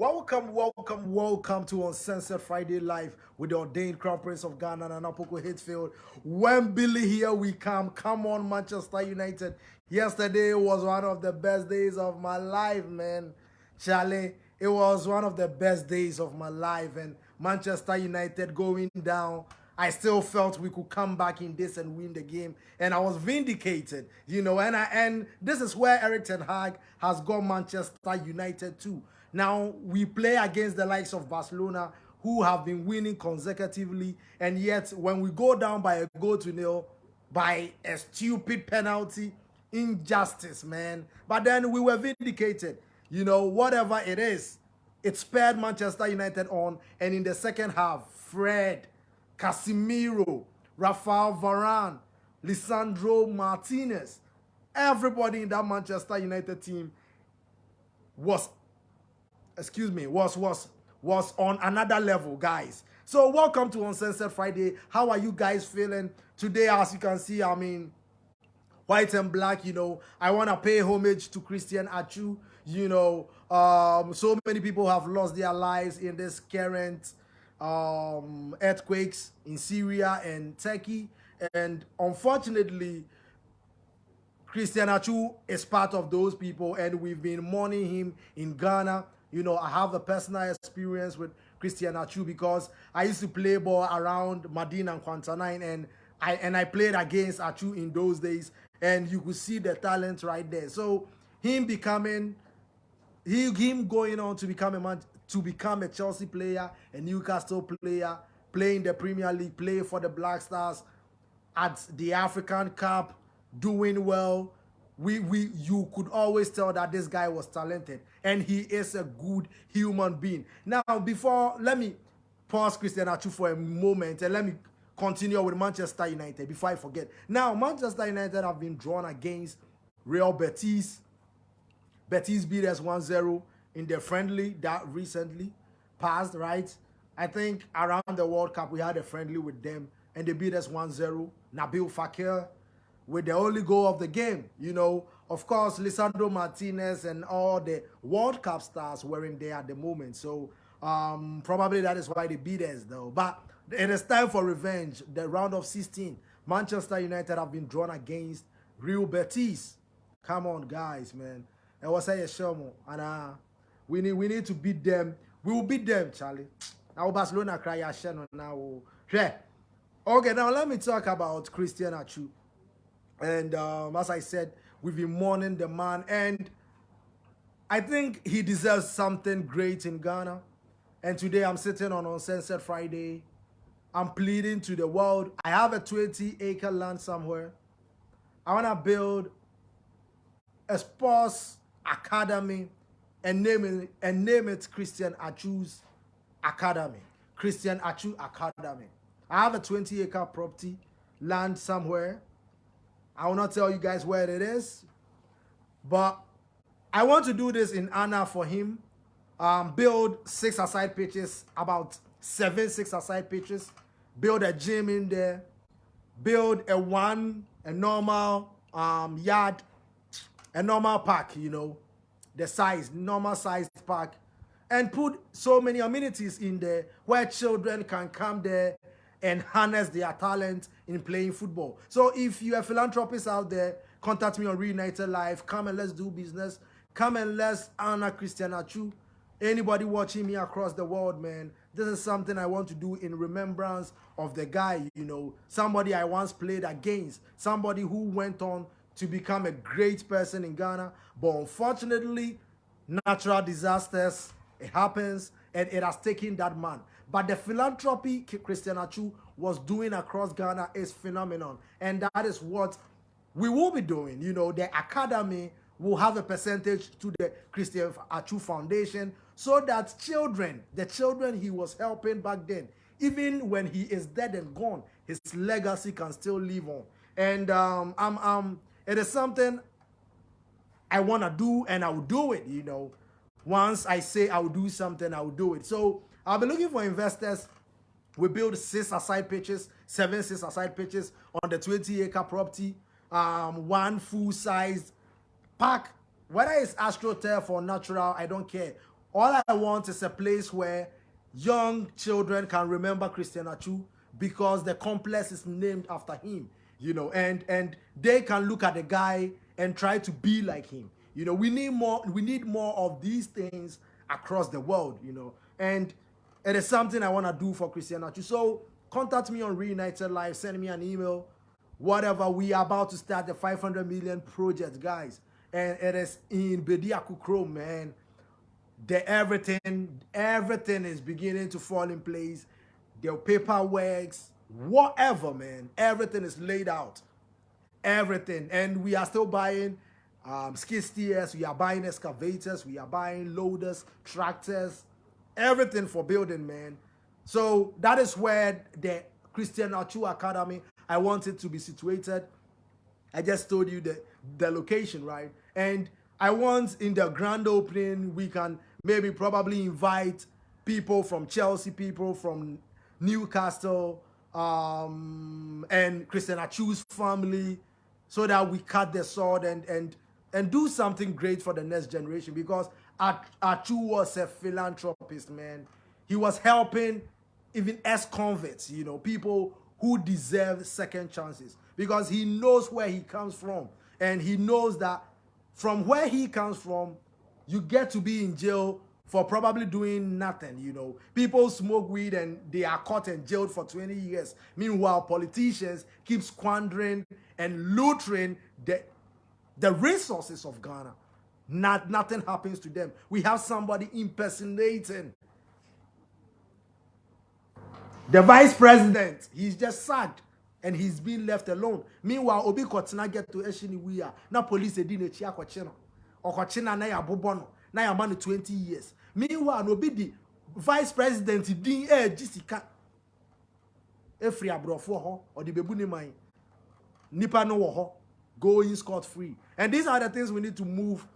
Welcome to Uncensored Friday Live with the Ordained Crown Prince of Ghana and Poku-Hitzfield. Wembley, here we come. Come on, Manchester United. Yesterday was one of the best days of my life, man. Charlie, it was one of the best days of my life. And Manchester United going down, I still felt we could come back in this and win the game. And I was vindicated, and this is where Erik ten Hag has got Manchester United too. Now, we play against the likes of Barcelona, who have been winning consecutively, and yet when we go down by a goal to nil, by a stupid penalty, injustice, man. But then we were vindicated. Whatever it is, it spurred Manchester United on, and in the second half, Fred, Casemiro, Rafael Varane, Lisandro Martinez, everybody in that Manchester United team was on another level, guys. So welcome to Uncensored Friday. How are you guys feeling today? As you can see, white and black. I want to pay homage to Christian Atsu. So many people have lost their lives in this current earthquakes in Syria and Turkey, and unfortunately Christian Atsu is part of those people, and we've been mourning him in Ghana. I have a personal experience with Christian Atsu because I used to play ball around Medina and Quantanine, and I played against Atsu in those days, and you could see the talent right there. So him going on to become a Chelsea player, a Newcastle player, playing the Premier League, play for the Black Stars at the African Cup, doing well. You could always tell that this guy was talented, and he is a good human being. Now, let me pause Christian Atsu for a moment, and let me continue with Manchester United before I forget. Now, Manchester United have been drawn against Real Betis. Betis beat us 1-0 in the friendly that recently passed, right? I think around the World Cup, we had a friendly with them, and they beat us 1-0. Nabil Fekir with the only goal of the game. Of course, Lisandro Martinez and all the World Cup stars weren't there at the moment. So probably that is why they beat us, though. But it is time for revenge. The round of 16, Manchester United have been drawn against Real Betis. Come on, guys, man. It was a show, and we need to beat them. We will beat them, Charlie. Now Barcelona cry now. Yeah. Okay, now let me talk about Christian Atsu. And as I said, we've been mourning the man, and I think he deserves something great in Ghana. And today I'm sitting on Uncensored Friday. I'm pleading to the world. I have a 20-acre land somewhere. I want to build a sports academy and name it Christian Atsu's Academy. Christian Atsu Academy. I have a 20-acre property land somewhere. I will not tell you guys where it is, but I want to do this in honor for him. Build 6-a-side pitches, about 7 6-a-side pitches. Build a gym in there. Build a normal yard, a normal park, the normal sized park, and put so many amenities in there where children can come there and harness their talent in playing football. So if you're a philanthropist out there, contact me on Reunited Live. Come and let's do business. Come and let's honor Christian Atsu. Anybody watching me across the world, man, this is something I want to do in remembrance of the guy, somebody I once played against, somebody who went on to become a great person in Ghana. But unfortunately, natural disasters, it happens, and it has taken that man. But the philanthropy Christian Atsu was doing across Ghana is phenomenal. And that is what we will be doing. The academy will have a percentage to the Christian Atsu Foundation, so that the children he was helping back then, even when he is dead and gone, his legacy can still live on. And it is something I want to do, and I will do it, Once I say I will do something, I will do it. So I'll be looking for investors. We build 6-a-side pitches, 7 6-a-side pitches on the 20-acre property, 1 full-sized park. Whether it's AstroTurf or natural, I don't care. All I want is a place where young children can remember Christian Atsu because the complex is named after him, you know, and they can look at the guy and try to be like him. You know, we need more of these things across the world, you know. And it is something I want to do for Christian Atsu. So contact me on Reunited Live, send me an email, whatever. We are about to start the 500 million project, guys. And it is in Bediako-Poku, man. Everything is beginning to fall in place. The paperwork, whatever, man, everything is laid out. Everything. And we are still buying skid steers, we are buying excavators, we are buying loaders, tractors, everything for building, man. So that is where the Christian Atsu Academy, I want it to be situated. I just told you the location, right? And I want in the grand opening, we can maybe probably invite people from Chelsea, people from Newcastle, and Christian Atsu's family, so that we cut the sword and do something great for the next generation. Because Atsu was a philanthropist, man. He was helping even ex-convicts, you know, people who deserve second chances, because he knows where he comes from, and he knows that from where he comes from, you get to be in jail for probably doing nothing, you know. People smoke weed and they are caught and jailed for 20 years. Meanwhile, politicians keep squandering and looting the resources of Ghana. Nothing happens to them. We have somebody impersonating the vice president. He's just sacked and he's being left alone. Meanwhile, Obi Kotina get to Eshini Wia. Now police didn't chia Kochina. Or Kochina na ya bobono. Na ya man 20 years. Meanwhile, Obi the vice president din Jessica. Efri abrofo ho or the bebuni mai. Nipa no ho. Going scot free. And these are the things we need to move.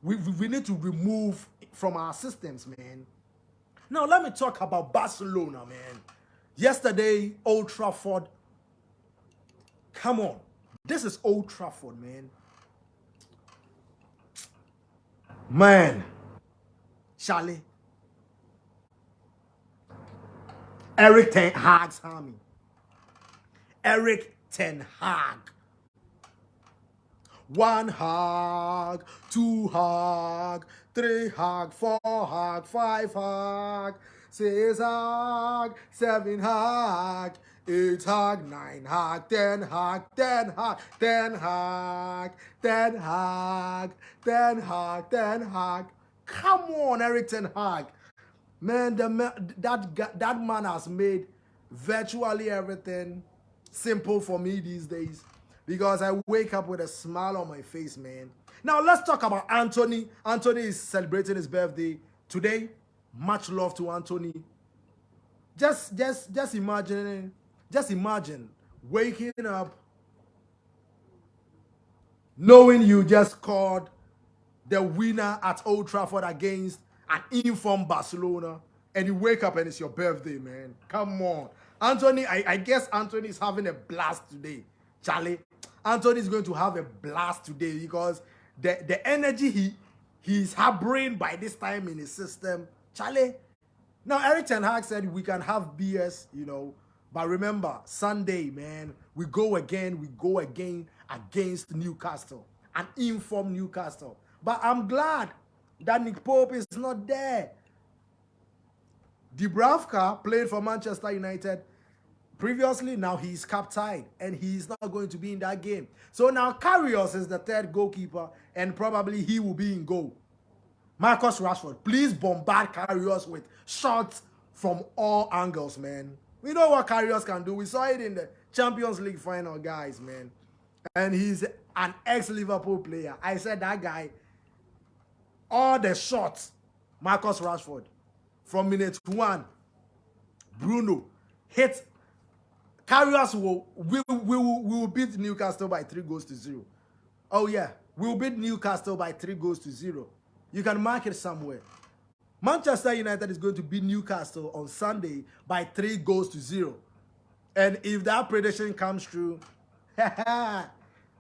We need to remove from our systems, man. Now let me talk about Barcelona, man. Yesterday, Old Trafford. Come on. This is Old Trafford, man. Man. Charlie. Eric Ten Hag's army. Eric Ten Hag. 1 hag, 2 hag, 3 hag, 4 hag, 5 hag, 6 hag, 7 hag, 8 hag, 9 hag, 10 hag, 10 hag, 10 hag, 10 hag, 10 hag, 10 hag. Come on, Eric Ten Hag. Man, that man has made virtually everything simple for me these days, because I wake up with a smile on my face, man. Now let's talk about Antony. Antony is celebrating his birthday today. Much love to Antony. Just imagine waking up knowing you just scored the winner at Old Trafford against an informed Barcelona, and you wake up and it's your birthday, man. Come on. Antony, I guess Antony is having a blast today. Charlie, Antony is going to have a blast today, because the energy he's harboring by this time in his system. Charlie. Now, Eric Ten Hag said we can have BS, you know, but remember, Sunday, man, we go again against Newcastle, an informed Newcastle. But I'm glad that Nick Pope is not there. Dubravka played for Manchester United previously. Now he's captain and he's not going to be in that game. So now Karius is the third goalkeeper, and probably he will be in goal. Marcus Rashford, please bombard Karius with shots from all angles, man. We know what Karius can do. We saw it in the Champions League final, guys, man. And he's an ex-Liverpool player. I said that guy, all the shots, Marcus Rashford, from minute 1, Bruno hit. Karius we will beat Newcastle by 3-0. Oh yeah, we will beat Newcastle by 3-0. You can mark it somewhere. Manchester United is going to beat Newcastle on Sunday by 3-0. And if that prediction comes true,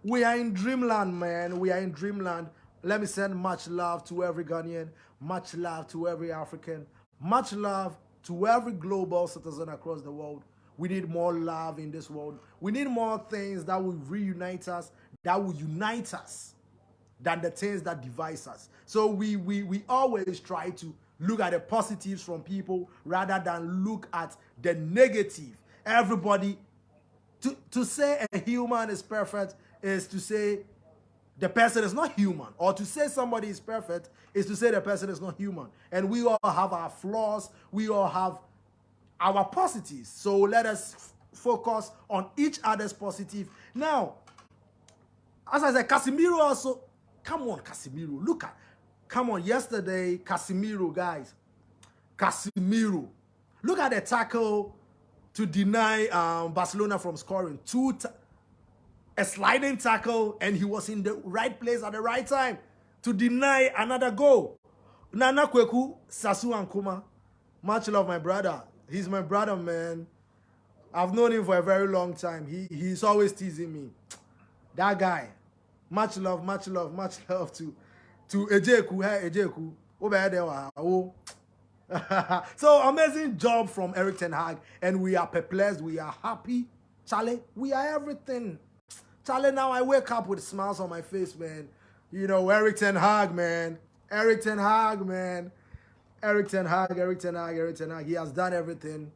we are in dreamland, man. We are in dreamland. let me send much love to every Ghanaian, much love to every African, much love to every global citizen across the world. We need more love in this world. We need more things that will reunite us, that will unite us, than the things that divide us. So we always try to look at the positives from people rather than look at the negative. Everybody, to say a human is perfect is to say the person is not human. Or to say somebody is perfect is to say the person is not human. And we all have our flaws. We all have our positives. So let us focus on each other's positive. Now, as I said, Casemiro also, come on, Casemiro, look at, come on, yesterday, Casemiro, guys, Casemiro, look at the tackle to deny Barcelona from scoring. A sliding tackle, and he was in the right place at the right time to deny another goal. Nana Kweku, Sasu and Kuma, much love, my brother. He's my brother, man. I've known him for a very long time. He's always teasing me. That guy. Much love, much love, much love to Ejeku. Hey, Ejeku. So amazing job from Erik ten Hag, and we are perplexed. We are happy. Charlie, we are everything. Charlie, now I wake up with smiles on my face, man. You know, Erik ten Hag, man. Erik ten Hag, man. Erik ten Hag, Erik ten Hag, Erik ten Hag. He has done everything.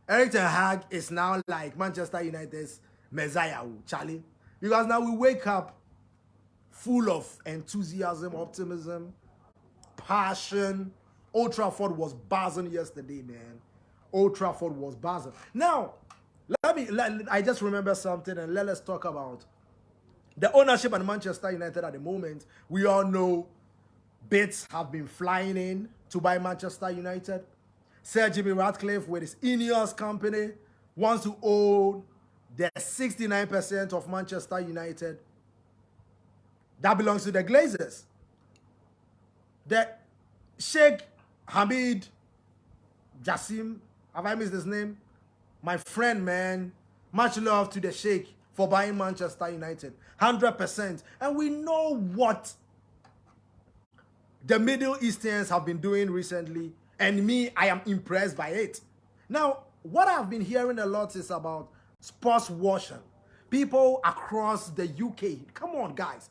Erik ten Hag is now like Manchester United's Messiah, Charlie. Because now we wake up full of enthusiasm, optimism, passion. Old Trafford was buzzing yesterday, man. Old Trafford was buzzing. Now, I just remember something, and let us talk about the ownership at Manchester United at the moment. We all know bids have been flying in to buy Manchester United. Sir Jimmy Ratcliffe, with his Ineos company, wants to own the 69% of Manchester United. That belongs to the Glazers. The Sheikh Hamid Jassim, have I missed his name? My friend, man. Much love to the Sheikh for buying Manchester United. 100%. And we know what the Middle Easterns have been doing recently. And me, I am impressed by it. Now, what I've been hearing a lot is about sports washing. People across the UK. Come on, guys.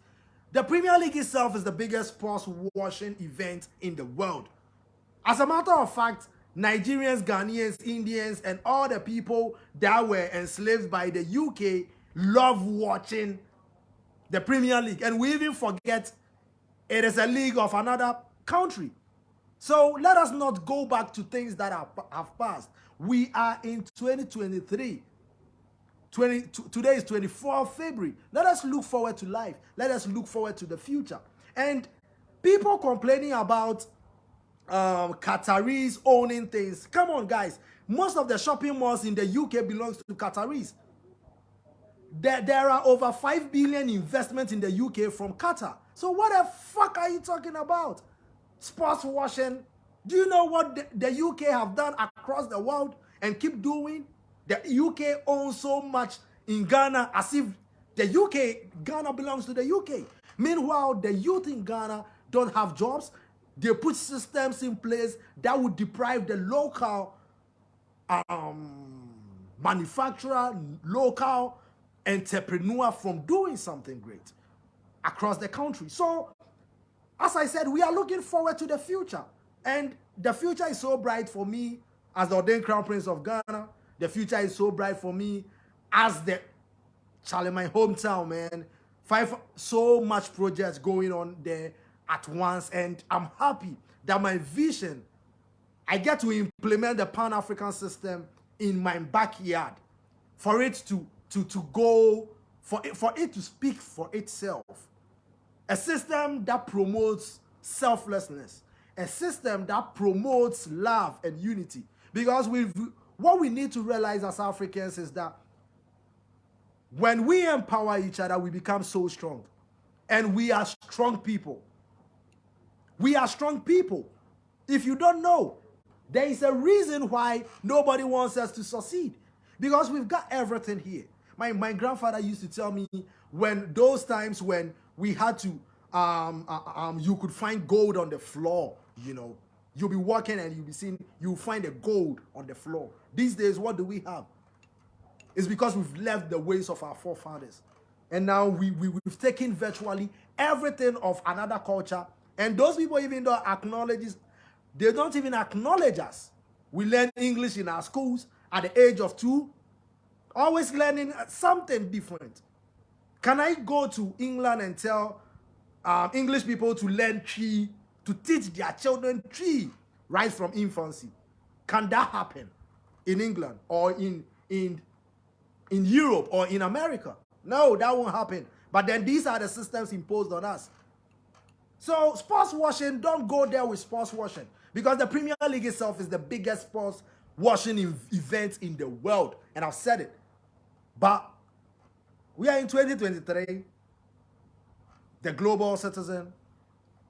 The Premier League itself is the biggest sports washing event in the world. As a matter of fact, Nigerians, Ghanaians, Indians, and all the people that were enslaved by the UK love watching the Premier League. And we even forget it is a league of another country. So let us not go back to things that have passed. We are in 2023. Today is 24th February. Let us look forward to life. Let us look forward to the future. And people complaining about Qataris owning things. Come on, guys. Most of the shopping malls in the UK belongs to Qataris. There are over 5 billion investments in the UK from Qatar. So what the fuck are you talking about? Sports washing. Do you know what the UK have done across the world and keep doing? The UK owns so much in Ghana as if Ghana belongs to the UK. Meanwhile, the youth in Ghana don't have jobs. They put systems in place that would deprive the local manufacturer, local entrepreneur from doing something great across the country. So, as I said, we are looking forward to the future. And the future is so bright for me as the ordained Crown Prince of Ghana. The future is so bright for me as my hometown, man. So much projects going on there at once. And I'm happy that my vision, I get to implement the Pan-African system in my backyard for it to go, for it to speak for itself. A system that promotes selflessness. A system that promotes love and unity. Because what we need to realize as Africans is that when we empower each other, we become so strong. And we are strong people. We are strong people. If you don't know, there is a reason why nobody wants us to succeed. Because we've got everything here. My grandfather used to tell me when those times when we had to you could find gold on the floor, you know. You'll be walking and you'll find a gold on the floor. These days, what do we have? It's because we've left the ways of our forefathers. And now we've taken virtually everything of another culture. And those people even don't they don't even acknowledge us. We learn English in our schools at the age of 2, always learning something different. Can I go to England and tell English people to learn tree, to teach their children tree right from infancy? Can that happen in England or in Europe or in America? No, that won't happen. But then these are the systems imposed on us. So sports washing, don't go there with sports washing, because the Premier League itself is the biggest sports washing event in the world. And I've said it. But we are in 2023, the global citizen.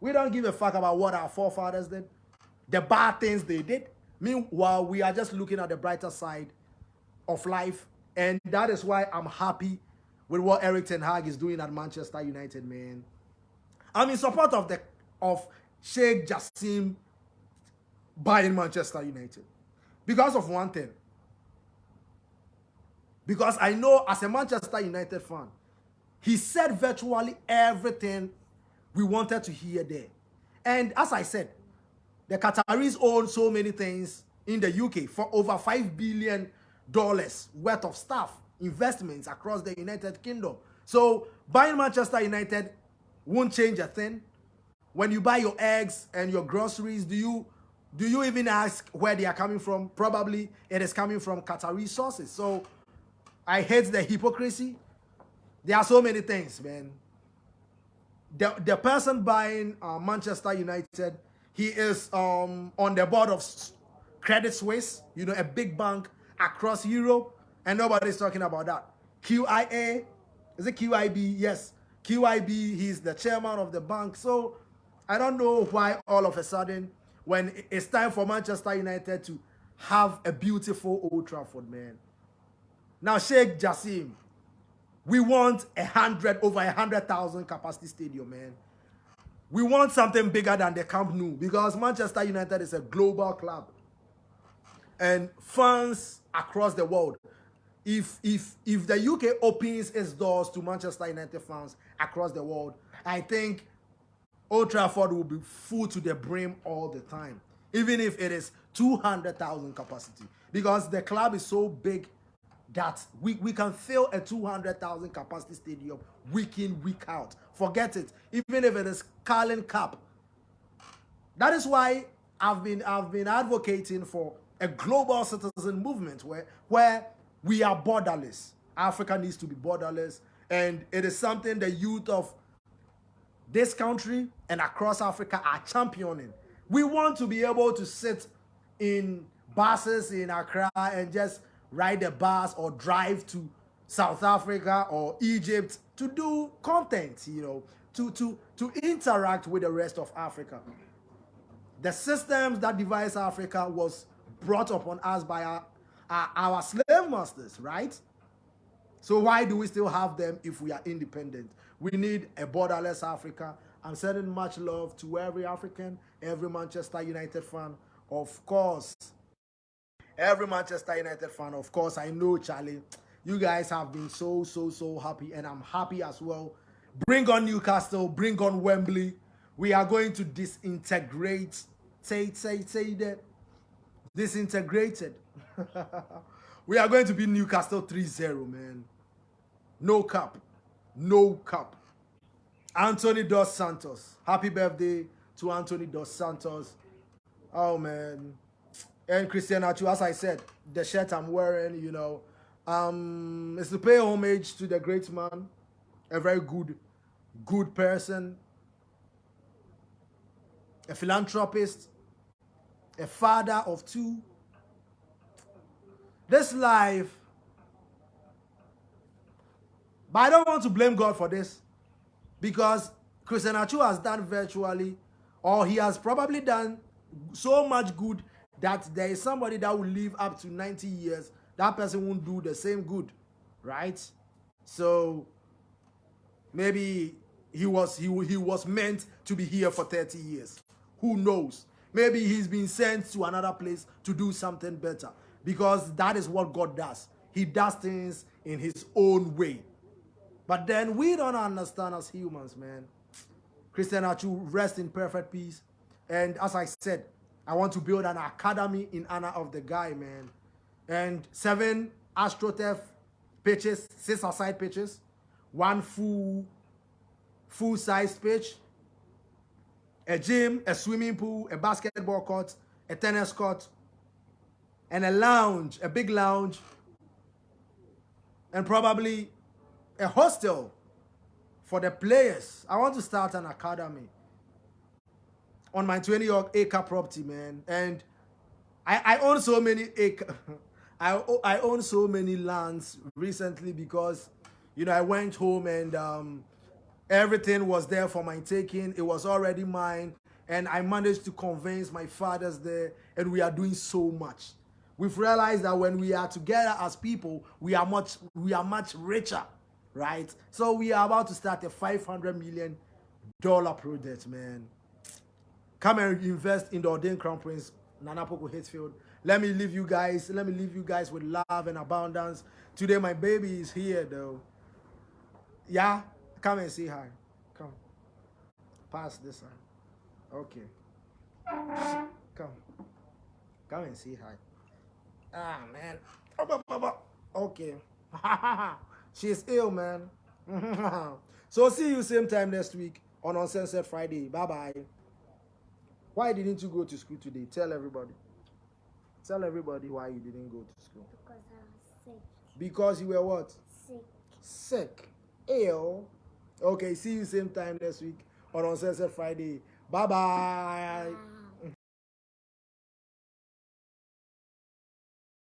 We don't give a fuck about what our forefathers did, the bad things they did. Meanwhile, we are just looking at the brighter side of life. And that is why I'm happy with what Erik ten Hag is doing at Manchester United, man. I'm in support of Sheikh Jassim buying Manchester United. Because of one thing. Because I know as a Manchester United fan, he said virtually everything we wanted to hear there. And as I said, the Qataris own so many things in the UK for over $5 billion worth of stuff, investments across the United Kingdom. So buying Manchester United won't change a thing. When you buy your eggs and your groceries, do you even ask where they are coming from? Probably it is coming from Qatari sources. So I hate the hypocrisy. There are so many things, man. The person buying Manchester United, he is on the board of Credit Suisse, you know, a big bank across Europe, and nobody's talking about that. QIA, is it QIB? Yes, QIB, he's the chairman of the bank. So I don't know why all of a sudden, when it's time for Manchester United to have a beautiful Old Trafford, man. Now, Sheikh Jassim, we want over 100,000 capacity stadium, man. We want something bigger than the Camp Nou, because Manchester United is a global club. And fans across the world, if the UK opens its doors to Manchester United fans across the world, I think Old Trafford will be full to the brim all the time, even if it is 200,000 capacity, because the club is so big that we can fill a 200,000 capacity stadium week in, week out. Forget it. Even if it is Carling Cup. That is why I've been advocating for a global citizen movement where we are borderless. Africa needs to be borderless. And it is something the youth of this country and across Africa are championing. We want to be able to sit in buses in Accra and just ride the bus or drive to South Africa or Egypt to do content, you know, to interact with the rest of Africa. The systems that devise Africa was brought upon us by our slave masters, right? So why do we still have them if we are independent? We need a borderless Africa. I'm sending much love to every African, every Manchester United fan, of course. Every Manchester United fan, of course. I know, Charlie, you guys have been so happy, and I'm happy as well. Bring on Newcastle, bring on Wembley. We are going to disintegrate. Say that. Disintegrated. We are going to be Newcastle 3-0, man. No cup. No cup. Antony dos Santos. Happy birthday to Antony dos Santos. Oh, man. And Christian Atsu, as I said, the shirt I'm wearing, you know, is to pay homage to the great man, a very good person, a philanthropist, a father of 2. This life, but I don't want to blame God for this, because Christian Atsu has done virtually, or he has probably done so much good that there is somebody that will live up to 90 years. That person won't do the same good, right? So maybe he was meant to be here for 30 years. Who knows? Maybe he's been sent to another place to do something better, because that is what God does. He does things in his own way. But then we don't understand as humans, man. Christian Atsu, rest in perfect peace. And as I said, I want to build an academy in honor of the guy, man. And 7 AstroTurf pitches, 6 aside pitches, 1 full-size pitch, a gym, a swimming pool, a basketball court, a tennis court, and a lounge, a big lounge, and probably a hostel for the players. I want to start an academy on my 20-acre property, man. And I own so many acres. I own so many lands recently because, you know, I went home and everything was there for my taking. It was already mine, and I managed to convince my fathers there, and we are doing so much. We've realized that when we are together as people, we are much richer, right? So we are about to start a $500 million project, man. Come and invest in the Ordained Crown Prince, Nana Poku-Hitzfield. Let me leave you guys with love and abundance. Today my baby is here though. Yeah, come and say hi. Come. Pass this side. Okay. Come and say hi. Ah, man. Okay. She's ill, man. So see you same time next week on Uncensored Friday. Bye-bye. Why didn't you go to school today? Tell everybody. Tell everybody why you didn't go to school. Because I was sick. Because you were what? Sick. Sick. Ill. Okay, see you same time next week on Uncensored Friday. Bye-bye.